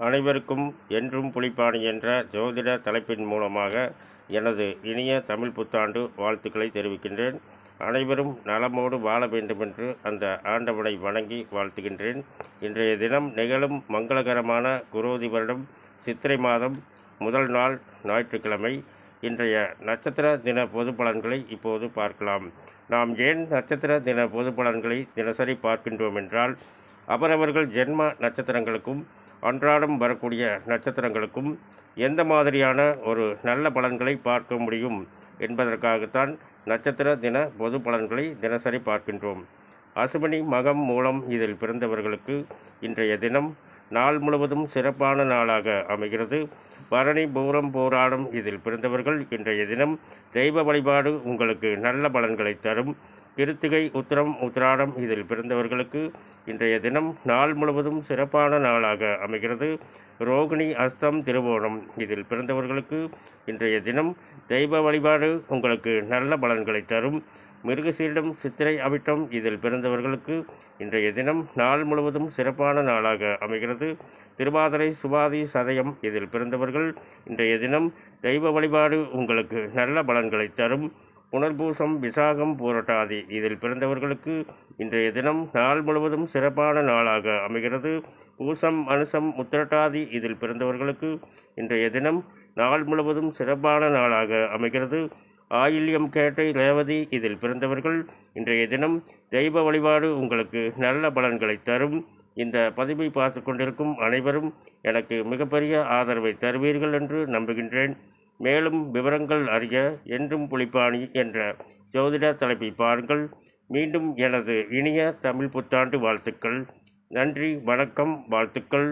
அனைவருக்கும் என்றும் புலிப்பாணி என்ற ஜோதிட தலைப்பின் மூலமாக எனது இனிய தமிழ் புத்தாண்டு வாழ்த்துக்களை தெரிவிக்கின்றேன். அனைவரும் நலமோடு வாழ வேண்டுமென்று அந்த ஆண்டவனை வணங்கி வாழ்த்துகின்றேன். இன்றைய தினம் நிகழும் மங்களகரமான குரோதி வருடம் சித்திரை மாதம் முதல் நாள் ஞாயிற்றுக்கிழமை. இன்றைய நட்சத்திர தின பொது பலன்களை இப்போது பார்க்கலாம். நாம் ஏன் நட்சத்திர தின பொது பலன்களை தினசரி பார்க்கின்றோம் என்றால், அவரவர்கள் ஜென்ம நட்சத்திரங்களுக்கும் அன்றாடம் வரக்கூடிய நட்சத்திரங்களுக்கும் எந்த மாதிரியான ஒரு நல்ல பலன்களை பார்க்க முடியும் என்பதற்காகத்தான் நட்சத்திர தின பொது பலன்களை தினசரி பார்க்கின்றோம். அசுவினி மகம் மூலம் இதில் பிறந்தவர்களுக்கு இன்றைய தினம் நாள் முழுவதும் சிறப்பான நாளாக அமைகிறது. பரணி பூரம் போராடும் இதில் பிறந்தவர்கள் இன்றைய தினம் தெய்வ வழிபாடு உங்களுக்கு நல்ல பலன்களை தரும். கிருத்திகை உத்திரம் உத்திராடம் இதில் பிறந்தவர்களுக்கு இன்றைய தினம் நாள் முழுவதும் சிறப்பான நாளாக அமைகிறது. ரோகிணி அஸ்தம் திருவோணம் இதில் பிறந்தவர்களுக்கு இன்றைய தினம் தெய்வ வழிபாடு உங்களுக்கு நல்ல பலன்களை தரும். மிருகசீரிடம் சித்திரை அவிட்டம் இதில் பிறந்தவர்களுக்கு இன்றைய தினம் நாள் முழுவதும் சிறப்பான நாளாக அமைகிறது. திருவாதிரை சுவாதி சதயம் இதில் பிறந்தவர்கள் இன்றைய தினம் தெய்வ வழிபாடு உங்களுக்கு நல்ல பலன்களை தரும். புனர்பூசம் விசாகம் பூரட்டாதி இதில் பிறந்தவர்களுக்கு இன்றைய தினம் நாள் முழுவதும் சிறப்பான நாளாக அமைகிறது. பூசம் அனுசம் உத்திரட்டாதி இதில் பிறந்தவர்களுக்கு இன்றைய தினம் நாள் முழுவதும் சிறப்பான நாளாக அமைகிறது. ஆயில்யம் கேட்டை ரேவதி இதில் பிறந்தவர்கள் இன்றைய தினம் தெய்வ வழிபாடு உங்களுக்கு நல்ல பலன்களை தரும். இந்த பதிவை பார்த்து கொண்டிருக்கும் அனைவரும் எனக்கு மிகப்பெரிய ஆதரவை தருவீர்கள் என்று நம்புகின்றேன். மேலும் விவரங்கள் அறிய என்றும் புலிப்பாணி என்ற ஜோதிட தலைப்பை பாருங்கள். மீண்டும் எனது இனிய தமிழ் புத்தாண்டு வாழ்த்துக்கள். நன்றி, வணக்கம், வாழ்த்துக்கள்.